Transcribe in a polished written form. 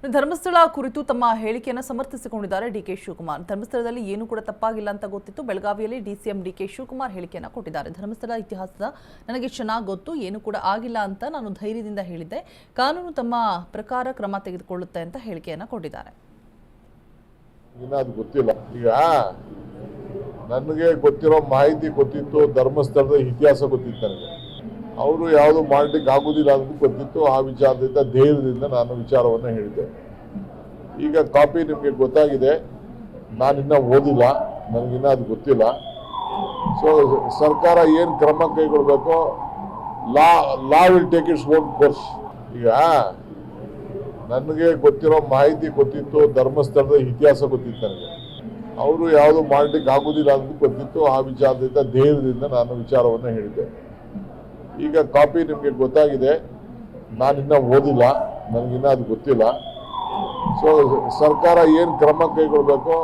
ಧರ್ಮಸ್ಥಳ ಕುರಿತು ತಮ್ಮ ಹೇಳಿಕೆಯನ್ನು ಸಮರ್ಥಿಸಿಕೊಂಡಿದ್ದಾರೆ ಡಿಕೆ ಶಿವಕುಮಾರ್. ಧರ್ಮಸ್ಥಳದಲ್ಲಿ ಏನು ಕೂಡ ತಪ್ಪಾಗಿಲ್ಲ ಅಂತ ಗೊತ್ತಿತ್ತು. ಬೆಳಗಾವಿಯಲ್ಲಿ ಡಿಸಿಎಂ ಡಿಕೆ ಶಿವಕುಮಾರ್ ಹೇಳಿಕೆಯನ್ನು ಕೊಟ್ಟಿದ್ದಾರೆ. ಧರ್ಮಸ್ಥಳ ಇತಿಹಾಸದ ನನಗೆ ಚೆನ್ನಾಗಿ ಗೊತ್ತು, ಏನು ಕೂಡ ಆಗಿಲ್ಲ ಅಂತ ನಾನು ಧೈರ್ಯದಿಂದ ಹೇಳಿದ್ದೆ. ಕಾನೂನು ತಮ್ಮ ಪ್ರಕಾರ ಕ್ರಮ ತೆಗೆದುಕೊಳ್ಳುತ್ತೆ ಅಂತ ಹೇಳಿಕೆಯನ್ನು ಕೊಟ್ಟಿದ್ದಾರೆ. ಅದು ಗೊತ್ತಿಲ್ಲ. ಈಗ ನನಗೆ ಗೊತ್ತಿರೋ ಮಾಹಿತಿ ಗೊತ್ತಿತ್ತು, ಧರ್ಮಸ್ಥಳದ ಇತಿಹಾಸ ಗೊತ್ತಿತ್ತು. ನನಗೆ ಅವರು ಯಾವುದು ಮಾಡಲಿಕ್ಕೆ ಆಗುದಿಲ್ಲ ಅಂತ ಗೊತ್ತಿತ್ತು. ಆ ವಿಚಾರದಿಂದ ಧೈರ್ಯದಿಂದ ನಾನು ವಿಚಾರವನ್ನು ಹೇಳಿದ್ದೆ. ಈಗ ಕಾಪಿ ನಿಮಗೆ ಗೊತ್ತಾಗಿದೆ, ನಾನಿನ್ನ ಓದಿಲ್ಲ, ನನಗಿನ್ನ ಅದು ಗೊತ್ತಿಲ್ಲ. ಸೊ ಸರ್ಕಾರ ಏನು ಕ್ರಮ ಕೈಗೊಳ್ಬೇಕೋ law will take its own course. ಈಗ ನನಗೆ ಗೊತ್ತಿರೋ ಮಾಹಿತಿ ಗೊತ್ತಿತ್ತು, ಧರ್ಮಸ್ಥಳದ ಇತಿಹಾಸ ಗೊತ್ತಿತ್ತು. ನನಗೆ ಅವರು ಯಾವುದು ಮಾಡಲಿಕ್ಕೆ ಆಗುದಿಲ್ಲ ಅಂತ ಗೊತ್ತಿತ್ತು. ಆ ವಿಚಾರದಿಂದ ಧೈರ್ಯದಿಂದ ನಾನು ವಿಚಾರವನ್ನು ಹೇಳಿದ್ದೆ. ಈಗ ಕಾಪಿ ನಿಮಗೆ ಗೊತ್ತಾಗಿದೆ, ನಾನಿನ್ನ ಓದಿಲ್ಲ, ನನಗಿನ್ನ ಅದು ಗೊತ್ತಿಲ್ಲ. ಸೊ ಸರ್ಕಾರ ಏನು ಕ್ರಮ ಕೈಗೊಳ್ಬೇಕೋ